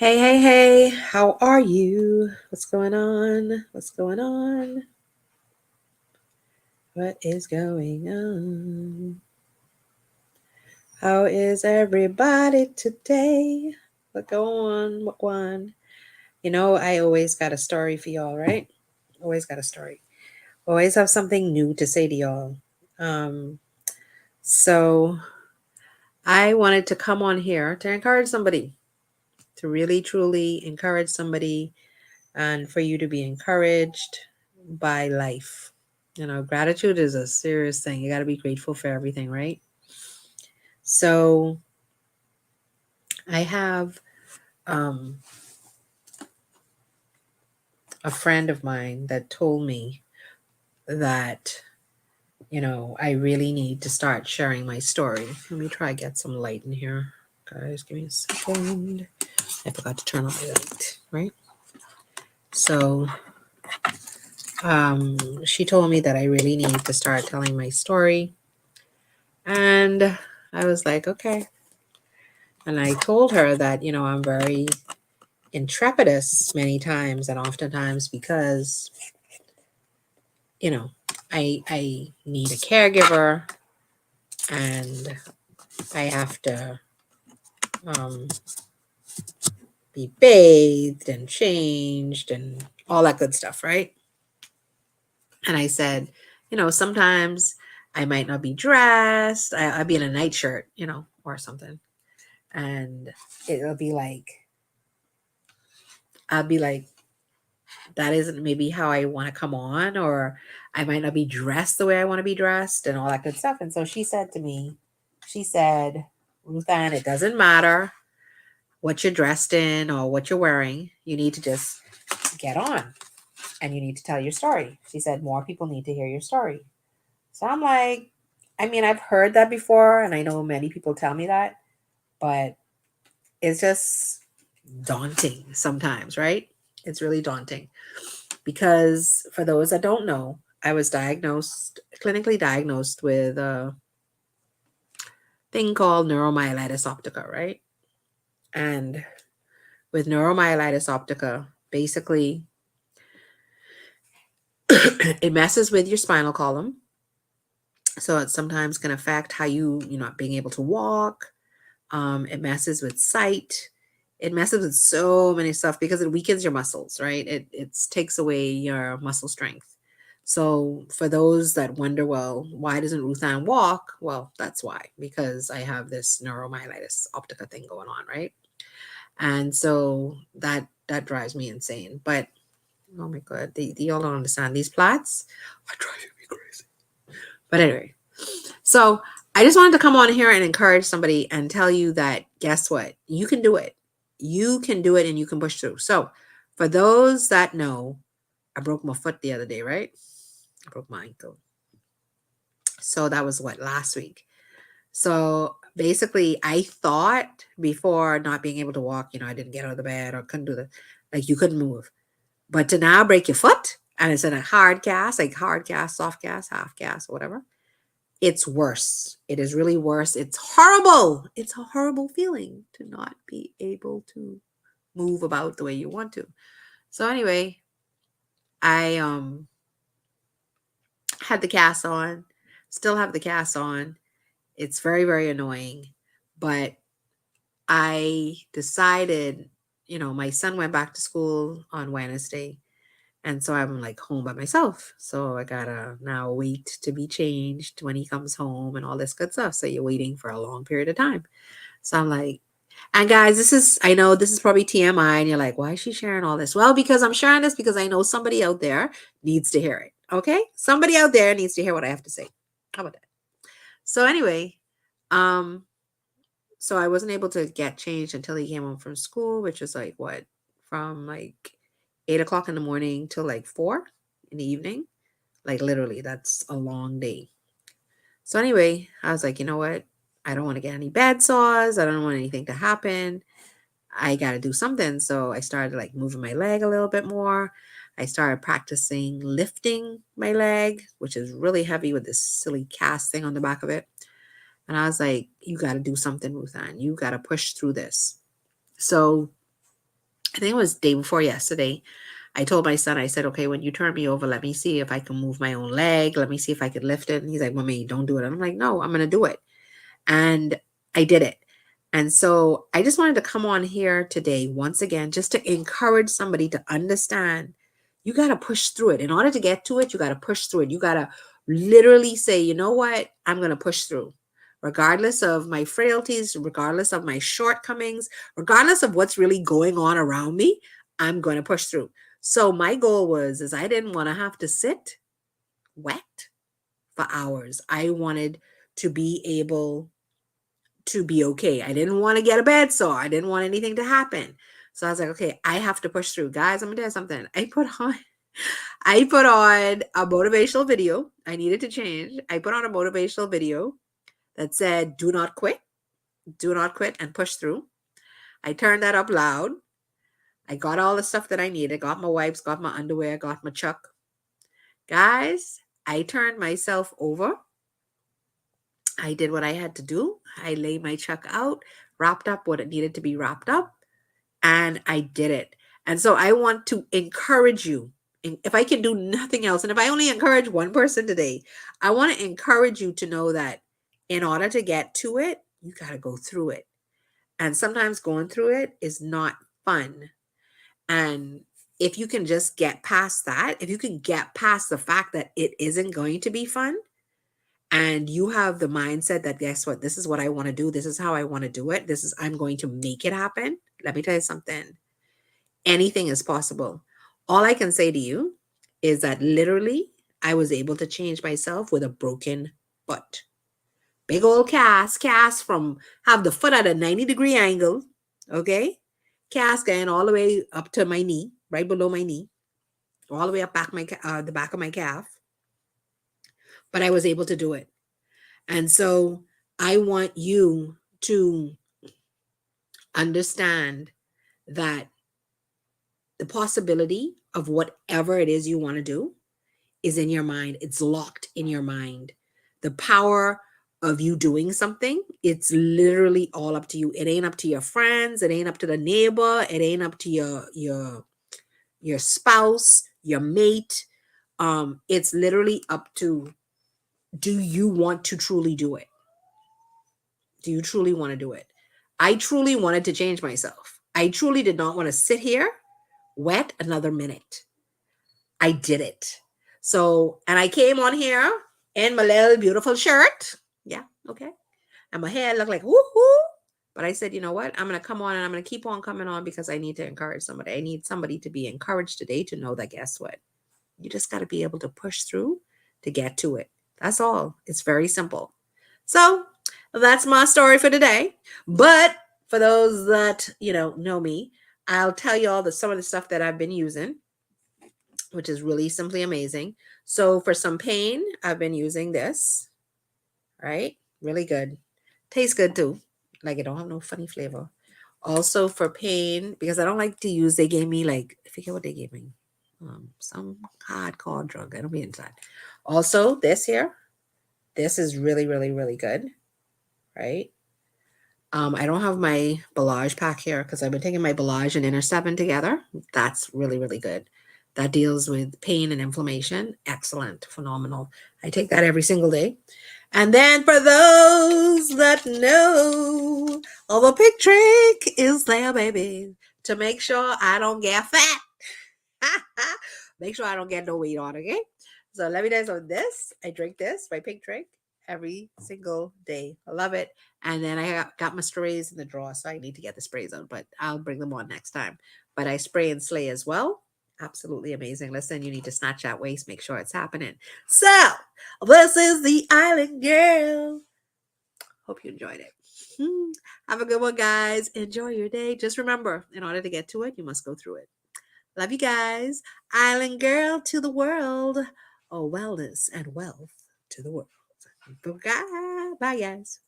Hey, hey, hey, how are you? What's going on? What's going on? What is going on? How is everybody today? What go on? What go on? I always got a story for y'all, right? Always got a story. Always have something new to say to y'all. Um, so I wanted to come on here to encourage somebody, to really truly encourage somebody and for you to be encouraged by life. Gratitude is a serious thing. You got to be grateful for everything, right? So I have um, a friend of mine that told me that, I really need to start sharing my story. Let me try get some light in here. Guys, give me a second. I forgot to turn on my light, right? So she told me that I really need to start telling my story. And I was like, okay. And I told her that, I'm very intrepidous many times and oftentimes because, you know, I need a caregiver and I have to um, be bathed and changed and all that good stuff, right? And I said, sometimes I might not be dressed. I'd be in a nightshirt, or something. And it'll be like, I'll be like, that isn't maybe how I want to come on, or I might not be dressed the way I want to be dressed and all that good stuff. And so she said to me, she said, Ruth Ann, it doesn't matter what you're dressed in or what you're wearing. You need to just get on and you need to tell your story. She said, more people need to hear your story. So I'm like, I mean, I've heard that before and I know many people tell me that, but it's just daunting sometimes, right? It's really daunting. Because for those that don't know, I was clinically diagnosed with a thing called neuromyelitis optica, right? And with neuromyelitis optica, basically, it messes with your spinal column. So it sometimes can affect how you not being able to walk. It messes with sight. It messes with so many stuff because it weakens your muscles, right? It takes away your muscle strength. So for those that wonder, well, why doesn't Ruth Ann walk? Well, that's why, because I have this neuromyelitis optica thing going on, right? And so that drives me insane. But oh my god, y'all don't understand these plots. I drive me crazy. But anyway, so I just wanted to come on here and encourage somebody and tell you that guess what? You can do it. You can do it and you can push through. So for those that know, I broke my foot the other day, right? I broke my ankle. So that was what, last week. So basically, I thought before not being able to walk, I didn't get out of the bed or couldn't do like you couldn't move. But to now break your foot and it's in a hard cast, like hard cast, soft cast, half cast, or whatever, it's worse. It is really worse. It's horrible. It's a horrible feeling to not be able to move about the way you want to. So anyway, I had the cast on, still have the cast on. It's very, very annoying. But I decided, my son went back to school on Wednesday. And so I'm like home by myself. So I gotta now wait to be changed when he comes home and all this good stuff. So you're waiting for a long period of time. So I'm like, and guys, I know this is probably TMI, and you're like, why is she sharing all this? Well, because I'm sharing this because I know somebody out there needs to hear it. Okay? Somebody out there needs to hear what I have to say. How about that? So anyway, um, so I wasn't able to get changed until he came home from school, which was like what, from like 8 o'clock in the morning till like 4 in the evening. Like literally, that's a long day. So anyway, I was like, you know what? I don't want to get any bad sores. I don't want anything to happen. I got to do something. So I started like moving my leg a little bit more. I started practicing lifting my leg, which is really heavy with this silly cast thing on the back of it. And I was like, you got to do something, Ruth Ann. You got to push through this. So I think it was day before yesterday. I told my son, I said, okay, when you turn me over, let me see if I can move my own leg. Let me see if I could lift it. And he's like, Mommy, don't do it. And I'm like, no, I'm going to do it. And I did it. And so I just wanted to come on here today, once again, just to encourage somebody to understand you got to push through it. In order to get to it, you got to push through it. You got to literally say, you know what? I'm going to push through. Regardless of my frailties, regardless of my shortcomings, regardless of what's really going on around me, I'm going to push through. So my goal is I didn't want to have to sit wet for hours. I wanted to be able to be okay. I didn't want to get a bed sore. I didn't want anything to happen. So I was like, okay, I have to push through. Guys, I'm gonna tell you something. I put on a motivational video. I needed to change. I put on a motivational video that said, do not quit and push through. I turned that up loud. I got all the stuff that I needed. Got my wipes, got my underwear, got my chuck. Guys, I turned myself over. I did what I had to do. I laid my chuck out, wrapped up what it needed to be wrapped up, and I did it. And so I want to encourage you. And if I can do nothing else, and if I only encourage one person today, I want to encourage you to know that in order to get to it, you got to go through it. And sometimes going through it is not fun. And if you can just get past that, if you can get past the fact that it isn't going to be fun, and you have the mindset that, guess what, this is what I want to do, this is how I want to do it, I'm going to make it happen. Let me tell you something. Anything is possible. All I can say to you is that literally I was able to change myself with a broken foot. Big old cast from have the foot at a 90-degree angle. Okay. Cast going all the way up to my knee, right below my knee, all the way up the back of my calf. But I was able to do it. And so I want you to understand that the possibility of whatever it is you want to do is in your mind. It's locked in your mind. The power of you doing something, it's literally all up to you. It ain't up to your friends. It ain't up to the neighbor. It ain't up to your spouse, your mate. It's literally up to, do you want to truly do it? Do you truly want to do it? I truly wanted to change myself. I truly did not want to sit here wet another minute. I did it. So, and I came on here in my little beautiful shirt. Yeah, okay. And my hair looked like woohoo. But I said, you know what? I'm going to come on and I'm going to keep on coming on because I need to encourage somebody. I need somebody to be encouraged today to know that, guess what? You just got to be able to push through to get to it. That's all. It's very simple. So that's my story for today. But for those that, know me, I'll tell you all some of the stuff that I've been using, which is really simply amazing. So for some pain, I've been using this, right? Really good. Tastes good too. Like it don't have no funny flavor. Also for pain, because I don't like to use, they gave me I forget what they gave me. Some hardcore drug. I don't be inside. Also, this here, this is really, really, really good, right? I don't have my Balage pack here because I've been taking my Balage and Inner 7 together. That's really, really good. That deals with pain and inflammation. Excellent. Phenomenal. I take that every single day. And then for those that know, the big trick is there, baby, to make sure I don't get fat. Make sure I don't get no weight on, okay? So let me tell you something. This, I drink this, my pink drink, every single day. I love it. And then I got my sprays in the drawer, so I need to get the sprays out, but I'll bring them on next time. But I spray and slay as well. Absolutely amazing. Listen, you need to snatch that waist, make sure it's happening. So this is the Island Girl. Hope you enjoyed it. Have a good one, guys. Enjoy your day. Just remember, in order to get to it, you must go through it. Love you guys. Island Girl to the world. Oh, wellness and wealth to the world. Bye, guys.